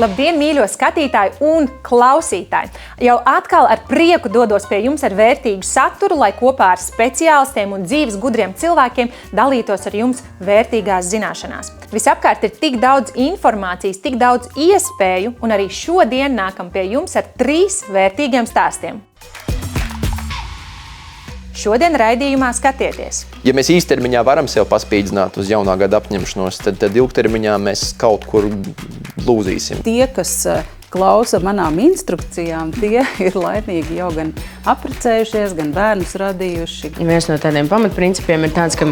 Labdien, mīļo skatītāji un klausītāji! Jau atkal ar prieku dodos pie jums ar vērtīgu saturu, lai kopā ar speciālistiem un dzīves gudriem cilvēkiem dalītos ar jums vērtīgās zināšanās. Visapkārt ir tik daudz informācijas, tik daudz iespēju, un arī šodien nākam pie jums ar 3 vērtīgiem stāstiem. Šodien raidījumā skatieties. Ja mēs īstermiņā varam sev paspīdzināt uz jaunā gada apņemšanos, tad ilgtermiņā mēs kaut kur lūzīsim. Tie, kas klausa manām instrukcijām, tie ir laimīgi jau gan apprecējušies, gan bērnus radījuši. Viens no tādiem pamatprincipiem ir tāds, ka,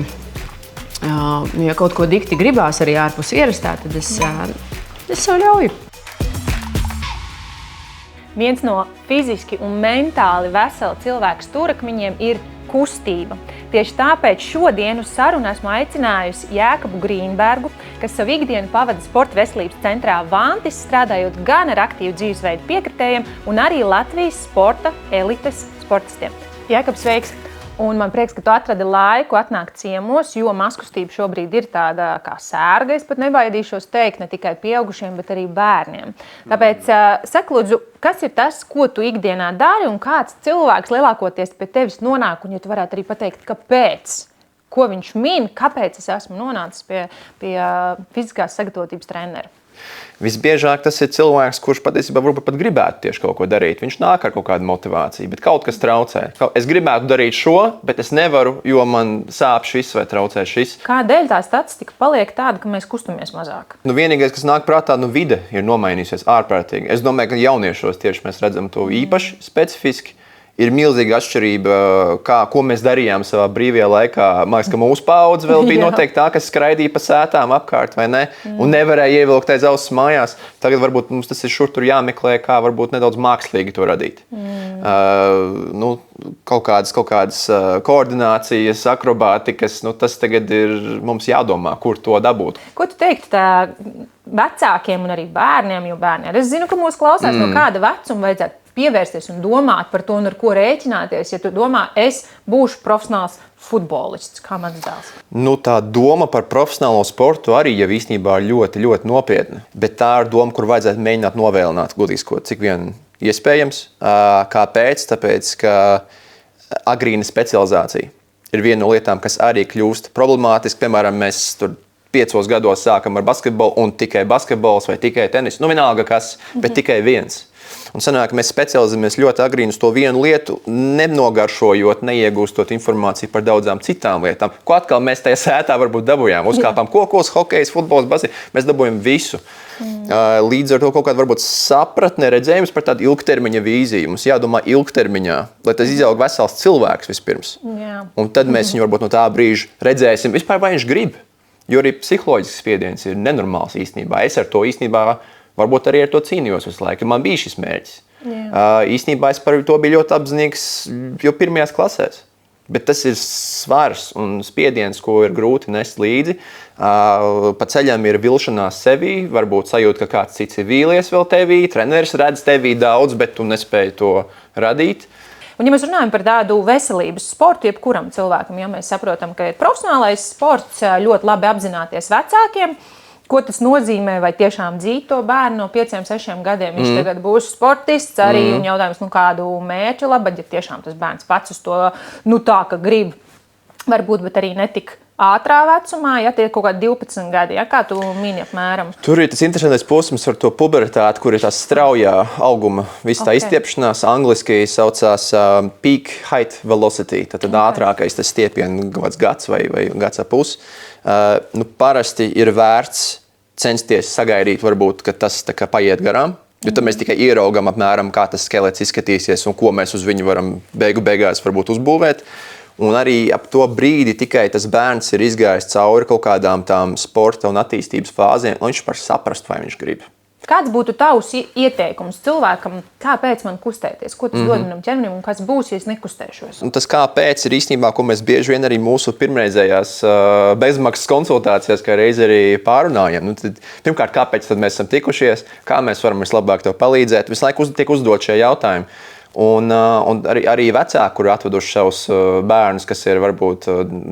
ja kaut ko dikti gribās arī ārpus ierastā, tad es sev ļauju. Viens no fiziski un mentāli vesela cilvēka stūrakmeņiem ir kustība. Tieši tāpēc šodien uz sarunu esmu aicinājusi Jēkabu Grīnbergu, kas savu ikdienu pavada Sporta veselības centrā Vantis, strādājot gan ar aktīvu dzīvesveidu piekritējiem un arī Latvijas sporta elites sportistiem. Jēkab, sveiks! Un man prieks, ka tu atradi laiku atnākt ciemos, jo mazkustība šobrīd ir tāda kā sērga, es pat nebaidīšos teikt, ne tikai pieaugušiem, bet arī bērniem. Tāpēc saka, lūdzu, kas ir tas, ko tu ikdienā dari un kāds cilvēks lielākoties pie tevis nonāk, un ja tu varētu arī pateikt, kāpēc, ko viņš min, kāpēc es esmu nonācis pie fiziskās sagatavotības trenera? Visbiežāk tas ir cilvēks, kurš patiesībā varbūt pat gribētu tieši kaut ko darīt. Viņš nāk ar kaut kādu motivāciju, bet kaut kas traucē. Es gribētu darīt šo, bet es nevaru, jo man sāp šis vai traucē šis. Kādēļ tā statistika paliek tāda, ka mēs kustamies mazāk? Vienīgais, kas nāk prātā, vide ir nomainījusies ārprātīgi. Es domāju, ka jauniešos tieši mēs redzam to īpaši specifiski. Ir milzīga atšķirība, ko mēs darījām savā brīvajā laikā. Man liekas, ka mūsu paudze vēl bija noteikti tā, kas skraidīja pa sētām apkārt, vai ne? Un nevarēja ievilkt aiz auss mājās. Tagad varbūt mums tas ir šur tur jāmeklē, kā varbūt nedaudz mākslīgi to radīt. Kaut kādas koordinācijas, akrobātikas, tas tagad ir mums jādomā, kur to dabūt. Ko tu teiktu vecākiem un arī bērniem, jo bērni es zinu, ka mūs klausās no kāda vecuma vajadzētu pievērsties un domāt par to, un ar ko rēķināties, ja tu domā, es būšu profesionāls futbolists, kā mans dēls? Tā doma par profesionālo sportu arī jau īstenībā ļoti, ļoti nopietna. Bet tā ir doma, kur vajadzētu mēģināt novēlināt, godīgi, cik vien iespējams. Kāpēc? Tāpēc, ka agrīna specializācija ir viena no lietām, kas arī kļūst problemātiski. Piemēram, mēs tur 5 gados sākam ar basketbolu un tikai basketbols vai tikai tenis. Vienalga kas, bet tikai viens. Un sanāk, mēs specializējamies ļoti agrīni uz to vienu lietu, nenogaršojot, neiegūstot informāciju par daudzām citām lietām. Ko atkal mēs tajā sētā varbūt dabūjām? Uzkāpām kokos, hokejs, futbols, basketbols. Mēs dabūjam visu. Līdz ar to kaut kāda varbūt sapratne, redzējums par tādu ilgtermiņa vīziju. Mums jādomā ilgtermiņā, lai tas izaug vesels cilvēks vispirms. Jā. Un tad mēs viņu varbūt no tā brīža redzēsim, vispār vai viņš grib. Jo arī psiholoģisks spiediens ir nenormāls īstenībā. Es ar to īstenībā varbūt arī ar to cīnījos visu laiku, man bija šis mērķis. Īstenībā es par to biju ļoti apzinīgs jau pirmajās klasēs. Bet tas ir svars un spiediens, ko ir grūti nest līdzi. Pa ceļam ir vilšanās sevī, varbūt sajūt, ka kāds cits ir vīlies vēl tevī, treneris redz tevī daudz, bet tu nespēji to radīt. Un, ja mēs runājam par tādu veselības sportu, jebkuram cilvēkam, ja mēs saprotam, ka ir profesionālais sports, ļoti labi apzināties vecākiem, ko tas nozīmē, vai tiešām dzīt to bērnu no 5-6 gadiem. Viņš tagad būs sportists arī, un jautājums, kādu mērķu labad, ja tiešām tas bērns pats uz to, tā, ka grib, varbūt, bet arī netik ātrā vecumā, ja tie ir kaut kādi 12 gadi, ja, kā tu mini apmēram? Tur ir tas interesantais posms ar to puberitāti, kur ir tā straujā auguma, viss tā izstiepšanās, angliski saucās peak height velocity, tad ātrākais tas stiepienu gads vai gads ap pusi. Parasti ir vērts censties sagaidīt, varbūt, ka tas tā kā paiet garām, jo tad mēs tikai ieraugam apmēram, kā tas skelets izskatīsies un ko mēs uz viņu varam beigās varbūt uzbūvēt. Un arī ap to brīdi tikai tas bērns ir izgājis cauri kaut kādām tām sporta un attīstības fāzēm, lai viņš var saprast, vai viņš grib. Kāds būtu tavs ieteikums cilvēkam, kāpēc man kustēties? Ko tas dod manam ķermenim un kas būs, ja es nekustēšos? Un tas kāpēc ir īstenībā, ko mēs bieži vien arī mūsu pirmreizējās bezmaksas konsultācijās, kā reiz arī pārunājam. Pirmkārt, kāpēc tad mēs esam tikušies, kā mēs varam vislabāk tev palīdzēt? Visu laiku tiek uzdot šie jautājumi. Un arī vecāki, kuri atveduši savus bērnus, kas ir varbūt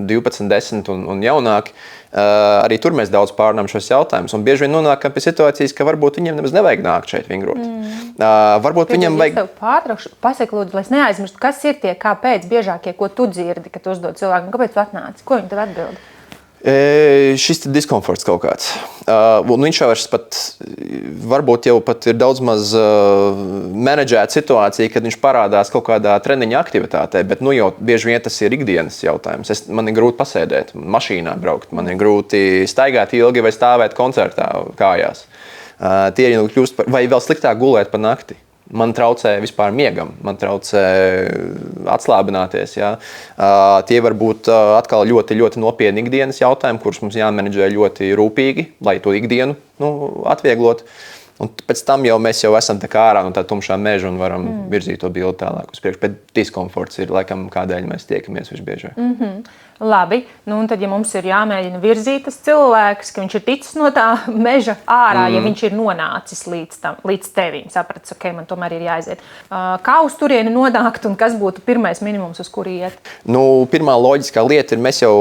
12, 10 un jaunāki, Arī tur mēs daudz pārnām šos jautājumus. Un bieži vien nonākam pie situācijas, ka varbūt viņiem nemaz nevajag nākt šeit vingrot. Varbūt viņam vajag... Pasaka, lūdzu, lai es neaizmirstu, kas ir tie, kāpēc biežākie, ko tu dzirdi, kad tu uzdod cilvēku, kāpēc tu atnāci? Ko viņi tev atbild? Šis ir diskomforts kaut kāds. Viņš jau pat, varbūt jau pat ir daudz maz menedžēta situācija, kad viņš parādās kaut kādā treniņa aktivitātē, bet nu jau bieži vien tas ir ikdienas jautājums. Man ir grūti pasēdēt, mašīnā braukt, man ir grūti staigāt ilgi vai stāvēt koncertā kājās. Tie jau kļūst vai vēl sliktāk gulēt pa nakti. Man traucē vispār miegam, man traucē atslābināties. Ja. Tie var būt atkal ļoti, ļoti nopietni ikdienas jautājumi, kurus mums jāmenedžē ļoti rūpīgi, lai to ikdienu atvieglot. Un pēc tam jau mēs esam tā kā ārā no tā tumšā meža un varam virzīt to bildi tālāk uz priekšu. Bet diskomforts ir laikam, kādēļ mēs tiekamies visbiežāk. Labi, nu un tad, ja mums ir jāmēģina virzīt tas cilvēks, ka viņš ir ticis no tā meža ārā, ja viņš ir nonācis līdz tevim, sapratis, ok, man tomēr ir jāaiziet. Kā uz turieni nonākt un kas būtu pirmais minimums, uz kuri iet? Nu, pirmā loģiskā lieta ir, mēs jau,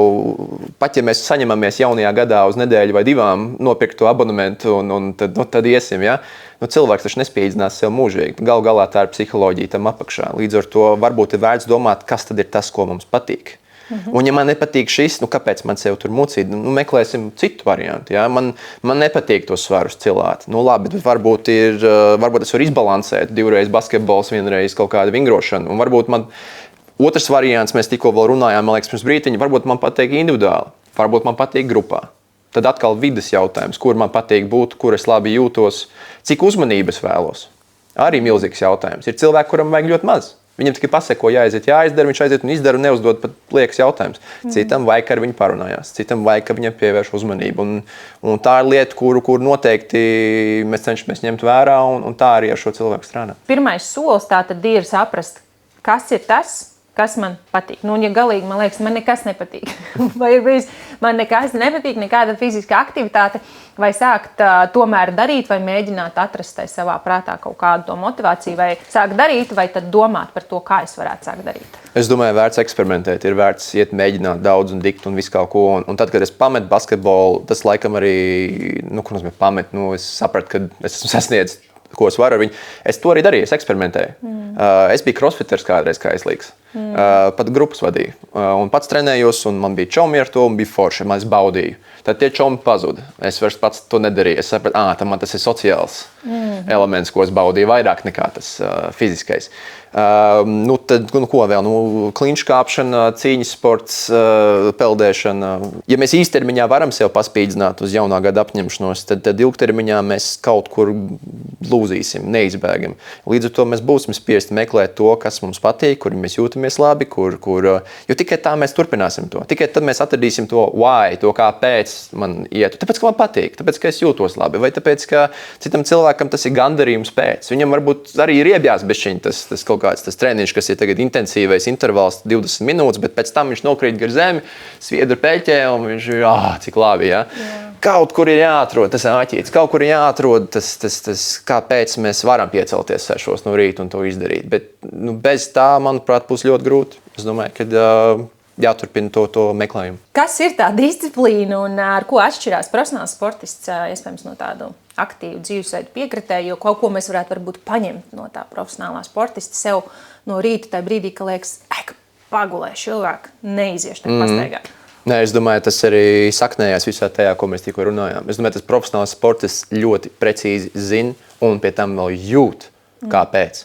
pat ja mēs saņemamies jaunajā gadā uz nedēļu vai divām, nopirkt to abonementu un tad iesim, ja? Nu, cilvēks taču nespīdzinās sev mūžīgi. Galu galā tā ir psiholoģija tam apakšā. Līdz ar to varbūt ir vērts domāt, kas tad ir tas, ko mums patīk. Un, ja man nepatīk šis, kāpēc man sev tur mucīt? Meklēsim citu variantu. Ja? Man nepatīk tos svarus cilāt. Labi, bet varbūt es varu izbalansēt 2 reizes basketbols, 1 reizi kaut kāda vingrošana. Un varbūt man otrs variants, mēs tikko vēl runājām, man liekas, pirms brītiņa, varbūt man patīk individuāli, varbūt man patīk grupā. Tad atkal vides jautājums, kur man patīk būt, kur es labi jūtos, cik uzmanības vēlos. Arī milzīgs jautājums. Ir cilvēki, kuram vajag ļoti maz. Viņam tikai pasaka, jāaiziet, jāizdara, viņš aiziet un izdara un neuzdod pat liekas jautājums. Citam vajag, ka ar viņu parunājās, citam vajag, ka viņam pievērš uzmanību. Un tā ir lieta, kuru noteikti mēs cenšamies ņemt vērā un tā arī ar šo cilvēku strādāt. Pirmais solis tā tad ir saprast, kas ir tas, kas man patīk. Nu, un ja galīgi, man liekas, man nekas nepatīk. Vai man nekas nepatīk, nekāda fiziska aktivitāte, vai sākt tomēr darīt, vai mēģināt atrast savā prātā kaut kādu to motivāciju, vai sākt darīt, vai tad domāt par to, kā es varētu sākt darīt. Es domāju, vērts eksperimentēt, ir vērts iet mēģināt daudz un dikt un visu kaut ko. Un tad, kad es pametu basketbolu, tas laikam arī, ko nozīmē pamet, es sapratu, ka es esmu sasniedzis, ko es varu ar viņu. Es to arī darīju, es eksperimentēju. Es biju crossfiters kādreiz kaislīgs. Pat grupas vadīju. Un pats trenējos, un man bija čomi ar to, un bija forši, man es baudīju. Tad tie čomi pazuda. Es vairs pats to nedarīju. Es sapratu, man tas ir sociāls elements, ko es baudīju vairāk nekā tas fiziskais. Tad, ko vēl? Klinšu kāpšana, cīņas sports, peldēšana. Ja mēs īstermiņā varam sev paspīdzināt uz jaunā gada apņemšanos, tad ilgtermiņā mēs kaut kur lūzīsim, neizbēgam. Līdz ar to mēs būsim spiesti meklēt to, kas mums patīk, kur mēs jūtamies labi, jo tikai tā mēs turpināsim to. Tikai tad mēs atradīsim to why, to kāpēc man ietu. Tāpēc, ka man patīk, tāpēc, ka es jūtos labi, vai tāpēc, ka citam cilvēkam tas ir gandarījums pēc. Viņam varbūt arī ir iebjās bešķiņ tas kaut kāds tas treniņš, kas ir tagad intensīvais intervals 20 minūtes, bet pēc tam viņš nokrīt gar zemi, sviedra peļķē un viņš ir, cik labi, ja? Kaut kur ir jāatrod tas āķītis, kaut kur ir jāatrod tas, kāpēc mēs varam piecelties 6 no rīta un to izdarīt. Bet bez tā, manuprāt, būs ļoti grūti. Es domāju, ka jāturpina to meklējumu. Kas ir tā disciplīna un ar ko atšķirās profesionāls sportists, iespējams, no tādu aktīvu dzīvesveidu piekritēju, jo kaut ko mēs varētu varbūt paņemt no tā profesionālā sportista sev no rīta tajā brīdī, ka liekas, pagulēšu ilgāk, neiziešu tā pastaigā. Nē, es domāju, tas arī saknējās visā tajā, ko mēs tikko runājām. Es domāju, tas profesionāls sportists ļoti precīzi zina un pie tam vēl jūt, kāpēc.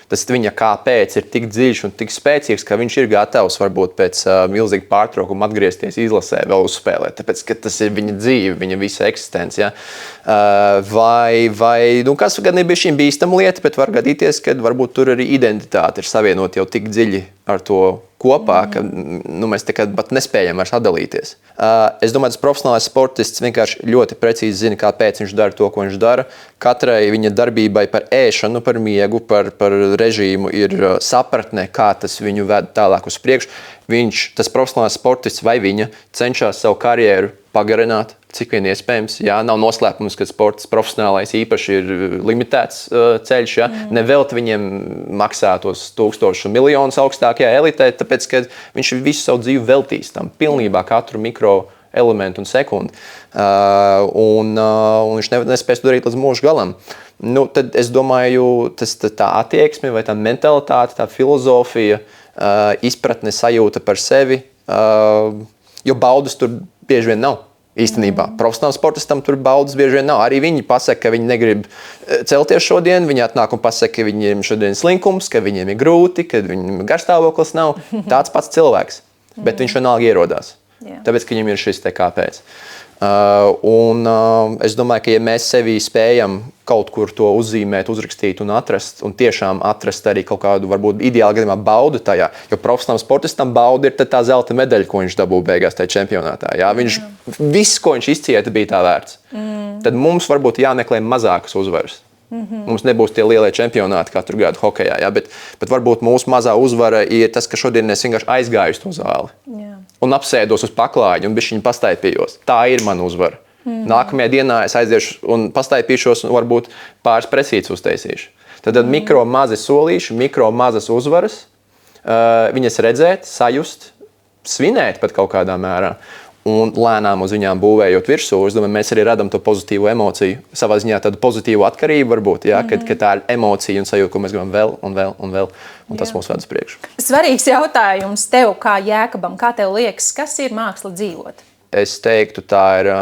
Tas viņa kāpēc ir tik dziļš un tik spēcīgs, ka viņš ir gatavs varbūt pēc milzīga pārtraukuma atgriezties izlasē, vēl uzspēlēt. Tāpēc, ka tas ir viņa dzīve, viņa visa eksistence. Ja? Kas gan ir bišķiņ bīstama lieta, bet var gadīties, ka varbūt tur arī identitāte ir savienot jau tik dziļi ar to kopā, ka mēs pat nespējam vairs atdalīties. Es domāju, tas profesionālais sportists vienkārši ļoti precīzi zina, kāpēc viņš dara to, ko viņš dara. Katrai viņa darbībai par ēšanu, par miegu, par režīmu ir sapratne, kā tas viņu ved tālāk uz priekšu. Tas profesionālais sportists vai viņa cenšas savu karjeru pagarināt, cik vien iespējams. Jā, nav noslēpums, ka sports profesionālais īpaši ir limitēts ceļš. Jā. Nevelt viņiem maksā tos 1000 un miljonus augstākajā elitē, tāpēc, ka viņš visu savu dzīvi veltīs tam pilnībā katru mikro elementu un sekundi. Un viņš nespēs to darīt līdz mūža galam. Nu, tad es domāju, tā attieksme vai tā mentalitāte, tā filozofija, izpratne, sajūta par sevi, jo baudas tur bieži vien nav. Īstenībā profesionālam sportistam tur baudas bieži vien nav. Arī viņi pasaka, ka viņi negrib celties šodien. Viņi atnāk un pasaka, ka viņiem šodien ir slinkums, ka viņiem ir grūti, ka viņiem garstāvoklis nav. Tāds pats cilvēks, bet viņš vienalga ierodās. Tāpēc, ka viņam ir šis te kāpēc. Es domāju, ka ja mēs sevi spējam kaut kur to uzzīmēt, uzrakstīt un atrast, un tiešām atrast arī kaut kādu, varbūt ideāli gadījumā baudu tajā, jo profesionālam sportistam bauda ir tā zelta medaļa, ko viņš dabū beigās tajā čempionātā. Jā? Viss, ko viņš izcieta, bija tā vērts. Tad mums varbūt jāmeklē mazākas uzvaras. Mums nebūs tie lielie čempionāti katru gadu hokejā, jā? Bet varbūt mūsu mazā uzvara ir tas, ka šodien es vienkārši aizgāju uz to zāli. Un apsēdos uz paklājiņu un bišķiņu pastaipījos. Tā ir mana uzvara. Nākamajā dienā es aiziešu un pastaipīšos un varbūt pāris presītes uztaisīšu. Tad mikro mazi solīši, mikro mazas uzvaras, viņas redzēt, sajust, svinēt pat kaut kādā mērā un lēnām uz viņām būvējot virsū. Es domāju, mēs arī radam to pozitīvu emociju, savā ziņā tādu pozitīvu atkarību varbūt, jā, kad tā ir emocija un sajūta, ko mēs gribam vēl un vēl un vēl. Un tas mūs ved uz priekšu. Svarīgs jautājums tev kā Jēkabam. Kā tev liekas, kas ir māksla dzīvot? Es teiktu, tā ir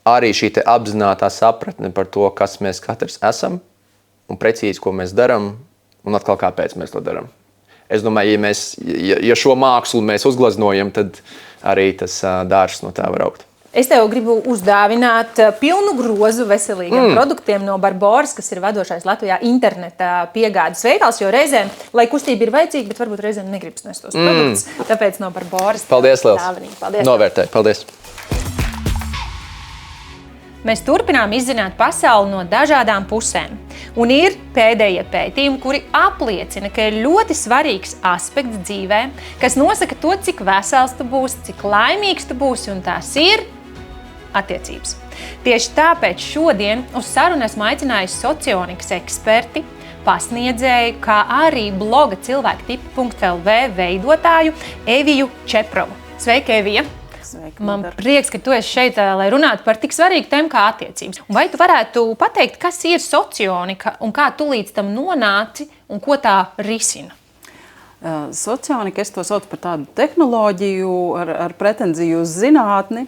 arī šī te apzinātā sapratne par to, kas mēs katrs esam un precīzi, ko mēs darām un atkal kāpēc mēs to darām. Es domāju, ja šo mākslu mēs uzgleznojam, tad arī tas dārzs no tā var augt. Es tev gribu uzdāvināt pilnu grozu veselīgiem produktiem no Barboras, kas ir vadošais Latvijā interneta piegādes veikals, jo reizēm, lai kustība ir vajadzīga, bet varbūt reizēm negribas nest tos produktus, tāpēc no Barboras. Paldies, Liels. Paldies. Novērtēju. Paldies. Mēs turpinām izzināt pasauli no dažādām pusēm. Un ir pēdējie pētījumi, kuri apliecina, ka ir ļoti svarīgs aspekts dzīvē, kas nosaka to, cik vesels tu būsi, cik laimīgs tu būsi, un tās ir attiecības. Tieši tāpēc šodien uz sarunu esmu aicinājusi socionikas eksperti, pasniedzēju, kā arī bloga cilvēktipi.lv veidotāju Eviju Čeprovu. Sveika, Evija! Sveika, Man prieks, ka tu esi šeit, lai runātu par tik svarīgu tēmu kā attiecības. Un vai tu varētu pateikt, kas ir socionika un kā tu līdz tam nonāci un ko tā risina? Socionika, es to saucu par tādu tehnoloģiju ar pretenziju uz zinātni.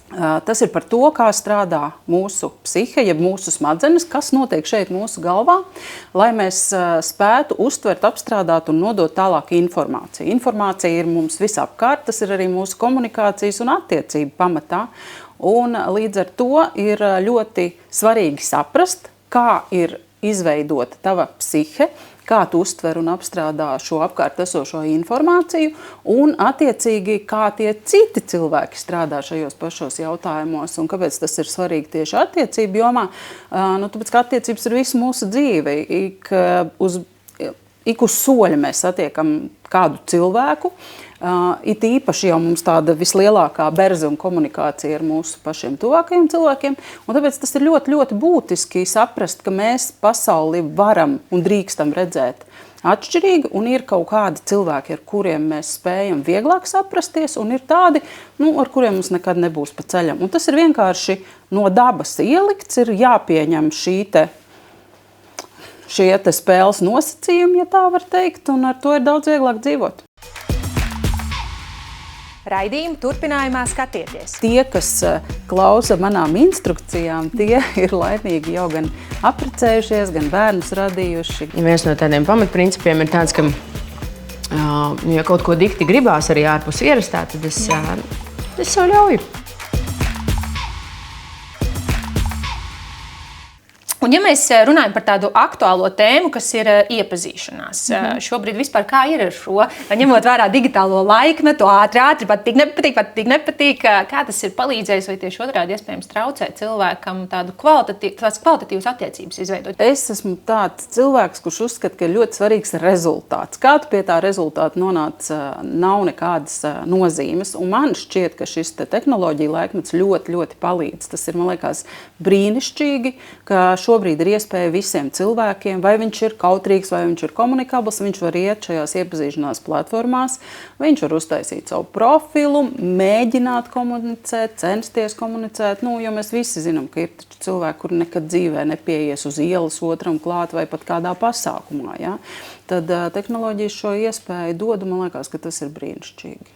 Tas ir par to, kā strādā mūsu psihe, jeb mūsu smadzenes, kas notiek šeit mūsu galvā, lai mēs spētu uztvert, apstrādāt un nodot tālāk informāciju. Informācija ir mums visapkārt, tas ir arī mūsu komunikācijas un attiecību pamatā. Un līdz ar to ir ļoti svarīgi saprast, kā ir izveidota tava psihe, kā tu uztver un apstrādā šo apkārt esošo informāciju un, attiecīgi, kā tie citi cilvēki strādā šajos pašos jautājumos un kāpēc tas ir svarīgi tieši attiecību jomā. Tāpēc, ka attiecības ir visu mūsu dzīvi. Ik uz soļa mēs satiekam kādu cilvēku. It īpaši jau mums tāda vislielākā berze un komunikācija ar mūsu pašiem tuvākajiem cilvēkiem. Un tāpēc tas ir ļoti, ļoti būtiski saprast, ka mēs pasauli varam un drīkstam redzēt atšķirīgi, un ir kaut kādi cilvēki, ar kuriem mēs spējam vieglāk saprasties, un ir tādi, ar kuriem mums nekad nebūs pa ceļam. Un tas ir vienkārši no dabas ielikts, ir jāpieņem šie spēles nosacījumi, ja tā var teikt, un ar to ir daudz vieglāk dzīvot. Raidījumu turpinājumā skatieties. Tie, kas klausa manām instrukcijām, tie ir laimīgi jau gan apprecējušies, gan bērnus radījuši. Ja viens no tādiem pamatprincipiem ir tāds, ka ja kaut ko dikti gribās arī ārpus ierastā, tad es sev ļauju. Un ja mēs runājam par tādu aktuālo tēmu, kas ir iepazīšanās, šobrīd vispār kā ir ar šo, ņemot vērā digitālo laikmetu, ātri, pat tik nepatīk, kā tas ir palīdzējis vai tieši otrādi iespējams traucē cilvēkam tādas kvalitatīvas attiecības izveidot? Es esmu tāds cilvēks, kurš uzskata, ka ir ļoti svarīgs rezultāts. Kā tu pie tā rezultāta nonāc, nav nekādas nozīmes. Un man šķiet, ka šis tehnoloģija laikmets ļoti, ļoti palīdz. Tas ir, man liekas, brīnišķīgi, ka šobrīd šobrīd ir iespēja visiem cilvēkiem, vai viņš ir kautrīgs, vai viņš ir komunikabls, viņš var iet šajās iepazīšanās platformās, viņš var uztaisīt savu profilu, mēģināt komunicēt, censties komunicēt, jo mēs visi zinām, ka ir taču cilvēki, kuri nekad dzīvē nepieies uz ielas otram klāt vai pat kādā pasākumā, ja? Tad tehnoloģijas šo iespēju dod, man liekas, ka tas ir brīnišķīgi.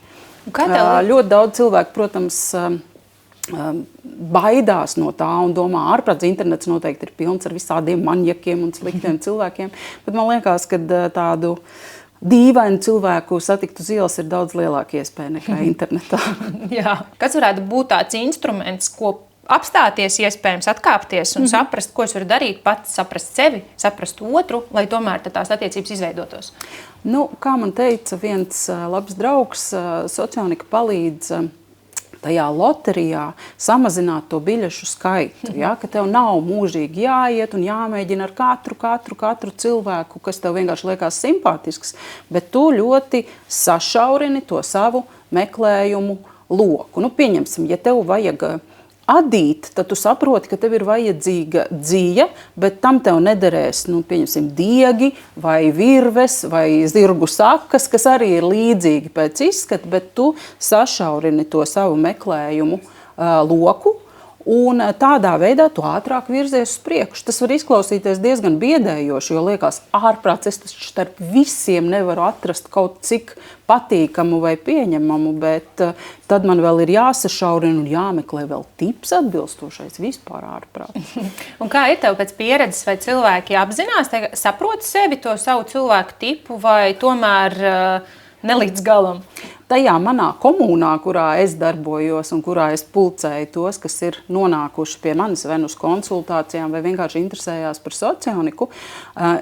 Ļoti daudz cilvēku, protams, baidās no tā un domā, ārprāts internets noteikti ir pilns ar visādiem maņakiem un sliktiem cilvēkiem, bet man liekas, ka tādu dīvainu cilvēku satikt uz ielas ir daudz lielāka iespēja nekā internetā. Jā. Kas varētu būt tāds instruments, ko apstāties, iespējams atkāpties un saprast, ko es varu darīt pats, saprast sevi, saprast otru, lai tomēr tās attiecības izveidotos? Kā man teica viens labs draugs, Socionika palīdz tajā loterijā samazināt to biļešu skaitu, ja? Ka tev nav mūžīgi jāiet un jāmēģina ar katru cilvēku, kas tev vienkārši liekas simpātisks, bet tu ļoti sašaurini to savu meklējumu loku. Pieņemsim, ja tev vajag adīt, tad tu saproti, ka tev ir vajadzīga dzija, bet tam tev nederēs, pieņemsim, diegi vai virves vai zirgu sakas, kas arī ir līdzīgi pēc izskata, bet tu sašaurini to savu meklējumu loku, un tādā veidā tu ātrāk virzies uz priekšu. Tas var izklausīties diezgan biedējoši, jo liekas, ārprāts es taču starp visiem nevaru atrast kaut cik patīkamu vai pieņemamu, bet tad man vēl ir jāsašaurina un jāmeklē vēl tips atbilstošais vispār ārprāts. Un kā ir tev pēc pieredzes, vai cilvēki apzinās, saprot sevi to savu cilvēku tipu vai tomēr ne līdz galam? Tajā manā komunā, kurā es darbojos un kurā es pulcēju tos, kas ir nonākuši pie manis vai uz konsultācijām vai vienkārši interesējās par socioniku,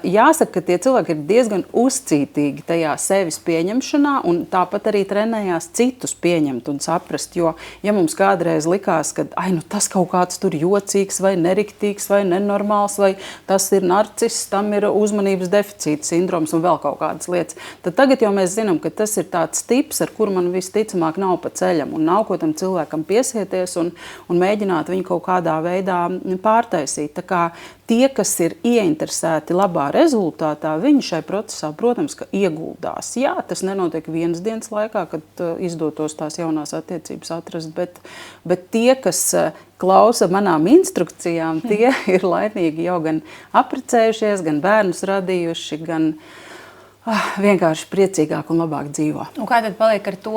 jāsaka, ka tie cilvēki ir diezgan uzcītīgi tajā sevis pieņemšanā un tāpat arī trenējās citus pieņemt un saprast, jo ja mums kādreiz likās, ka tas kaut kāds tur jocīgs vai neriktīgs vai nenormāls vai tas ir narciss, tam ir uzmanības deficīta sindroms un vēl kaut kādas lietas, tad tagad jau mēs zinām, ka tas ir tāds tips, ar kur man visticamāk nav pa ceļam un nav ko tam cilvēkam piesieties un mēģināt viņu kaut kādā veidā pārtaisīt. Tā kā tie, kas ir ieinteresēti labā rezultātā, viņi šai procesā, protams, ka ieguldās. Jā, tas nenotiek vienas dienas laikā, kad izdotos tās jaunās attiecības atrast, bet tie, kas klausa manām instrukcijām, tie ir laimīgi jau gan apprecējušies, gan bērnus radījuši, gan vienkārši priecīgāk un labāk dzīvo. Un kā tad paliek ar to,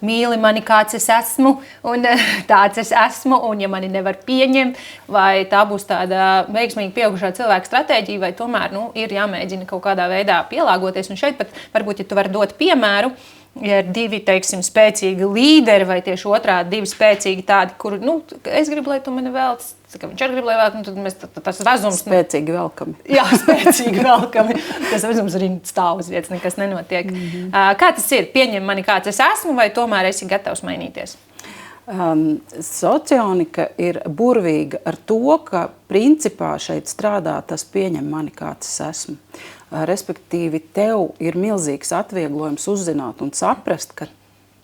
mīli mani kāds es esmu, un tāds es esmu, un ja mani nevar pieņemt, vai tā būs tāda veiksmīga pieaugušā cilvēka stratēģija, vai tomēr ir jāmēģina kaut kādā veidā pielāgoties. Un šeit pat varbūt, ja tu vari dot piemēru, ja ir divi, teiksim, spēcīgi līderi, vai tieši otrādi divi spēcīgi tādi, kur, es gribu, lai tu mani velc, viņš arī grib, lai vēl, tad mēs tas vezums... Spēcīgi velkami. Jā, spēcīgi velkami. Tas vezums arī stāv uz vietas, nekas nenotiek. Kā tas ir? Pieņem mani kāds es esmu, vai tomēr esi gatavs mainīties? Socionika ir burvīga ar to, ka principā šeit strādā tas pieņem mani kāds es esmu. Respektīvi, tev ir milzīgs atvieglojums uzzināt un saprast, ka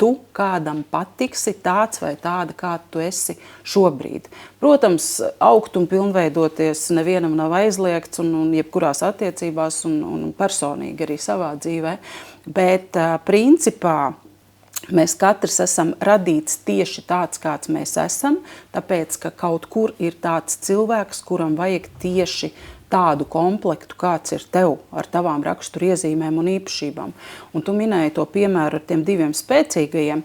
tu kādam patiksi tāds vai tāda, kāda tu esi šobrīd. Protams, augt un pilnveidoties nevienam nav aizliegts un jebkurās attiecībās un personīgi arī savā dzīvē, bet principā mēs katrs esam radīts tieši tāds, kāds mēs esam, tāpēc, ka kaut kur ir tāds cilvēks, kuram vajag tieši tādu komplektu, kāds ir tev ar tavām raksturiezīmēm un īpašībām. Un tu minēji to piemēru ar tiem diviem spēcīgajiem.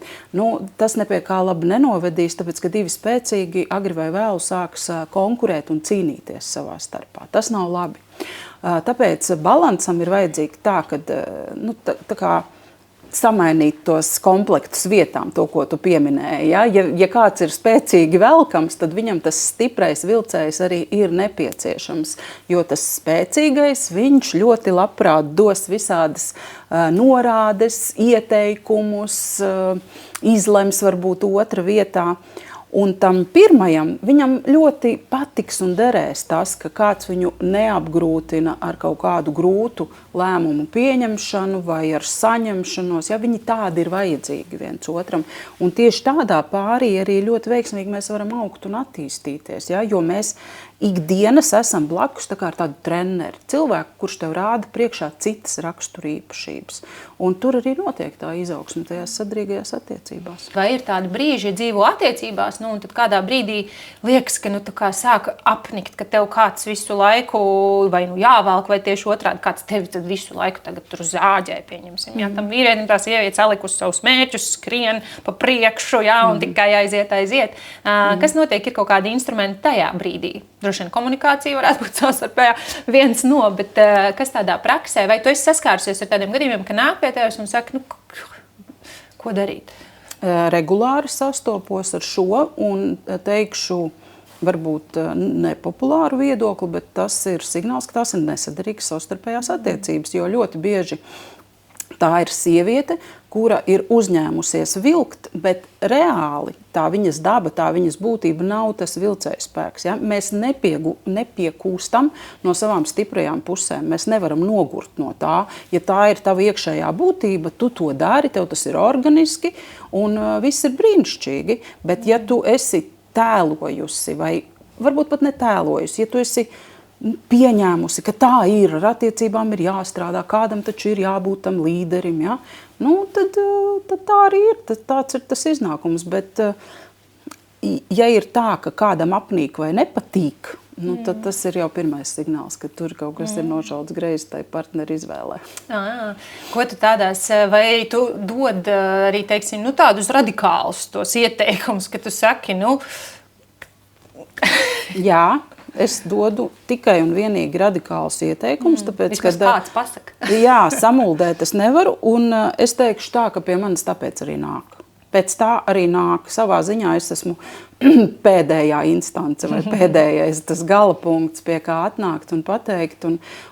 Tas nepie kā labi nenovedīs, tāpēc, ka divi spēcīgi agri vai vēlu sāks konkurēt un cīnīties savā starpā. Tas nav labi. Tāpēc balansam ir vajadzīgi tā, ka tā kā samainīt tos komplektus vietām, to, ko tu pieminēji. Ja kāds ir spēcīgi velkams, tad viņam tas stiprais vilcējs arī ir nepieciešams, jo tas spēcīgais, viņš ļoti labprāt dos visādas norādes, ieteikumus, izlems varbūt otra vietā. Un tam pirmajam, viņam ļoti patiks un derēs tas, ka kāds viņu neapgrūtina ar kaut kādu grūtu lēmumu pieņemšanu vai ar saņemšanos, ja viņi tādi ir vajadzīgi viens otram. Un tieši tādā pārī arī ļoti veiksmīgi mēs varam augt un attīstīties, jo mēs ikdienas esam blakus tā kā ar tādu treneri, cilvēku, kurš tev rāda priekšā citas raksturīpašības. Un tur arī notiek tā izaugsme tajās sadrīgajās attiecībās. Vai ir tādi brīži, ja dzīvo attiecībās, un tad kādā brīdī liekas, ka tā kā sāk apnikt, ka tev kāds visu laiku vai jāvelk, vai tieši otrādi kāds tevi tad visu laiku tagad tur zāģē, pieņemsim. Jā, tam vīrietim tās sievietes salikusi savus mērķus, skrien pa priekšu, jā, un tikai aiziet. Kas notiek, ir kaut kādi instrumenti tajā brīdī? Droši vien komunikācija varētu būt savstarpējā viens no, bet kas tādā praksē, vai tu esi saskārusies ar tādiem gadījumiem, ka nāk pie tevis un saka, ko darīt? Regulāri sastopos ar šo un teikšu, varbūt nepopulāru viedokli, bet tas ir signāls, ka tās ir nesadarīgas savstarpējās attiecības, jo ļoti bieži tā ir sieviete, kura ir uzņēmusies vilkt, bet reāli tā viņas daba, tā viņas būtība nav tas vilcējspēks. Ja? Mēs nepiekūstam no savām stiprajām pusēm. Mēs nevaram nogurt no tā. Ja tā ir tava iekšējā būtība, tu to dari, tev tas ir organiski un viss ir brīnišķīgi. Bet ja tu esi tēlojusi vai varbūt pat netēlojusi, ja tu esi pieņēmusi, ka tā ir, ar attiecībām ir jāstrādā, kādam taču ir jābūt tam līderim, ja? Tad tā arī ir, tāds ir tas iznākums, bet ja ir tā, ka kādam apnīk vai nepatīk, tad tas ir jau pirmais signāls, ka tur kaut kas ir nošauts greizi tai partneri izvēlē. Ko tu tādās, vai tu dod arī, teiksim, tādus radikālus tos ieteikumus, ka tu saki, Jā, es dodu tikai un vienīgi radikālus ieteikumus, tāpēc, ka kāds pasaka. Jā, samuldēt es nevaru, un es teikšu tā, ka pie manis tāpēc arī nāk. Pēc tā arī nāk. Savā ziņā es esmu pēdējā instance vai pēdējais tas gala punkts, pie kā atnākt un pateikt.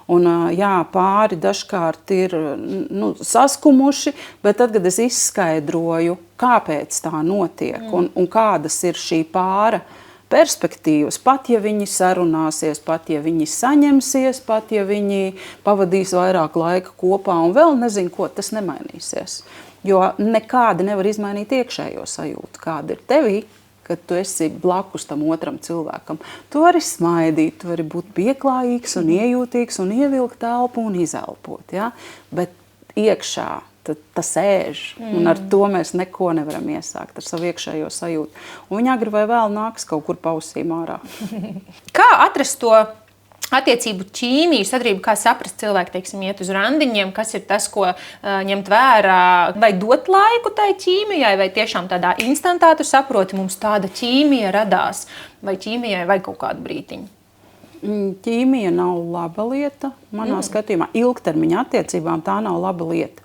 Un jā, pāri dažkārt ir saskumuši, bet tad, kad es izskaidroju, kāpēc tā notiek un kādas ir šī pāra perspektīvas, pat ja viņi sarunāsies, pat ja viņi saņemsies, pat ja viņi pavadīs vairāk laika kopā un vēl nezinu ko, tas nemainīsies. Jo nekādi nevar izmainīt iekšējo sajūtu, kāda ir tevī, kad tu esi blakus tam otram cilvēkam. Tu vari smaidīt, tu vari būt pieklājīgs un iejūtīgs un ievilkt elpu un izelpot, ja? Bet iekšā tas ēž, un ar to mēs neko nevaram iesākt, ar savu iekšējo sajūtu. Un viņi agri vai vēl nāks kaut kur pausīm ārā. Kā atrast to attiecību ķīmiju, sadarbību, kā saprast cilvēku, teiksim, iet uz randiņiem, kas ir tas, ko ņemt vērā, vai dot laiku tai ķīmijai, vai tiešām tādā instantā tu saproti, mums tāda ķīmija radās, vai ķīmijai vajag kaut kādu brītiņu? Ķīmija nav laba lieta, manā skatījumā. Ilgtermiņa attiecībām tā nav laba lieta.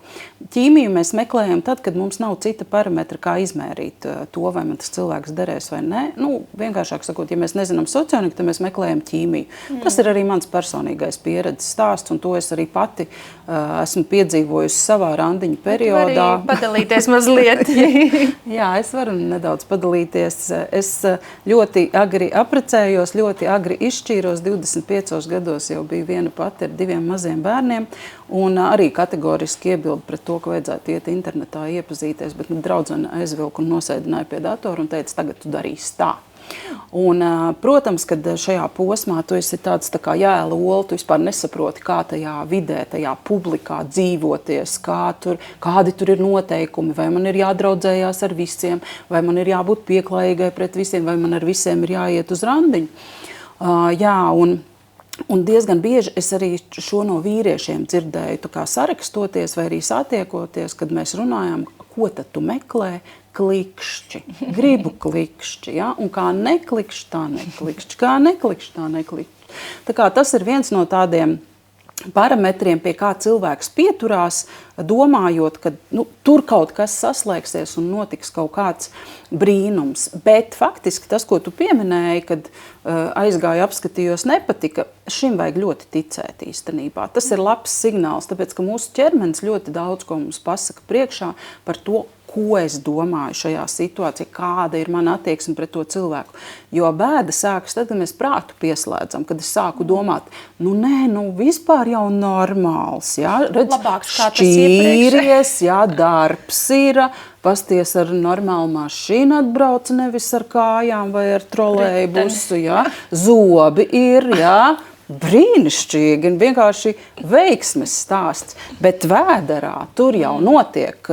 Ķīmiju mēs meklējam tad, kad mums nav cita parametra, kā izmērīt to, vai man tas cilvēks derēs vai nē. Vienkāršāk sakot, ja mēs nezinām socioniku, tad mēs meklējam ķīmiju. Tas ir arī mans personīgais pieredzes stāsts, un to es arī pati esmu piedzīvojusi savā randiņu periodā. Tu vari padalīties mazliet. Jā, es varu nedaudz padalīties. Es ļoti agri apprecējos, ļoti agri izšķīros. 25 gados jau biju viena pati ar 2 maziem bērniem, un arī kategoriski iebildu pret to, ka vajadzētu iet internetā iepazīties, bet draudzene aizvilka un nosēdināja pie datora un teica, tagad tu darīsi tā. Un, protams, kad šajā posmā tu esi tāds tā kā jēla ola, tu vispār nesaproti, kā tajā vidē, tajā publikā dzīvoties, kādi tur ir noteikumi, vai man ir jādraudzējās ar visiem, vai man ir jābūt pieklājīgai pret visiem, vai man ar visiem ir jāiet uz randiņu. Jā, un diezgan bieži es arī šo no vīriešiem dzirdēju, tā kā sarakstoties vai arī satiekoties, kad mēs runājam, ko tad tu meklē? Klikšķi, gribu klikšķi, ja? Un kā neklikšķi, tā neklikšķi, kā neklikšķi, tā neklikšķi. Tā kā tas ir viens no tādiem parametriem, pie kā cilvēks pieturās, domājot, ka tur kaut kas saslēgsies un notiks kaut kāds brīnums. Bet faktiski tas, ko tu pieminēji, kad aizgāju, apskatījos, nepatika, šim vajag ļoti ticēt īstenībā. Tas ir labs signāls, tāpēc, ka mūsu ķermenis ļoti daudz ko mums pasaka priekšā par to, ko es domāju šajā situācijā, kāda ir mana attieksme pret to cilvēku. Jo bēda sākas tad, kad mēs prātu pieslēdzam, kad es sāku domāt, vispār jau normāls, jā, redz, Labāks, kā tas šķīries, jā, darbs ir, pasties ar normālu mašīnu atbrauc, nevis ar kājām vai ar trolejbusu, jā, zobi ir, jā, brīnišķīgi un vienkārši veiksmes stāsts, bet vēderā tur jau notiek,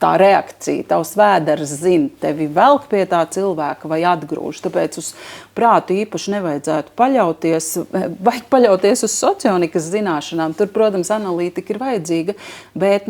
tā reakcija, tavs vēders zina, tevi velk pie tā cilvēka vai atgrūž. Tāpēc uz prātu īpaši nevajadzētu paļauties, vajag paļauties uz socionikas zināšanām. Tur, protams, analītika ir vajadzīga, bet,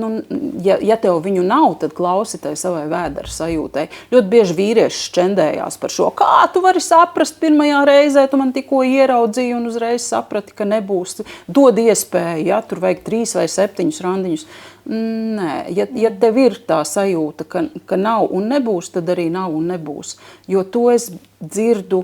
ja tev viņu nav, tad klausi tai savai vēdera sajūtai. Ļoti bieži vīrieši šķendējās par šo, kā tu vari saprast pirmajā reizē, tu man tikko ieraudzīji un uzreiz saprati, ka nebūs. Dod iespēju, ja tur vajag 3 vai 7 randiņus. Nē, ja tev ir tā sajūta, ka nav un nebūs, tad arī nav un nebūs. Jo to es dzirdu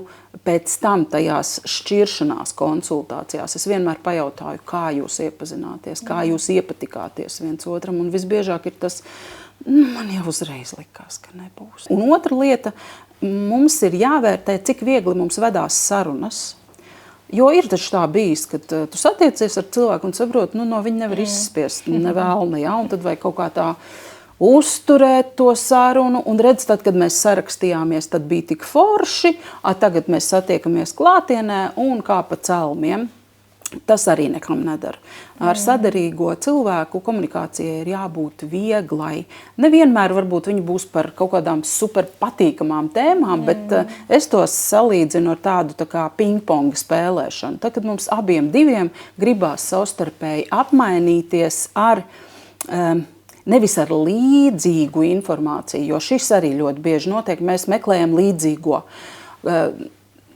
pēc tam tajās šķiršanās konsultācijās. Es vienmēr pajautāju, kā jūs iepazināties, kā jūs iepatikāties viens otram. Un visbiežāk ir tas, man jau uzreiz likās, ka nebūs. Un otra lieta, mums ir jāvērtē, cik viegli mums vedās sarunas. Jo ir taču tā bijis, kad tu satiecies ar cilvēku un saproti, no viņa nevar izspiest nevēlni, ja? Un tad vajag kaut kā tā uzturēt to sarunu. Un redz, tad, kad mēs sarakstījāmies, tad bija tik forši, tagad mēs satiekamies klātienē un kā pa celmiem. Tas arī nekam nedara. Ar sadarīgo cilvēku komunikācijai ir jābūt vieglai. Nevienmēr varbūt viņi būs par kaut kādām super patīkamām tēmām, bet es tos salīdzinu ar tādu tā kā pingponga spēlēšanu. Tad, kad mums abiem diviem gribās savstarpēji apmainīties ar nevis ar līdzīgu informāciju, jo šis arī ļoti bieži notiek. Mēs meklējam līdzīgo.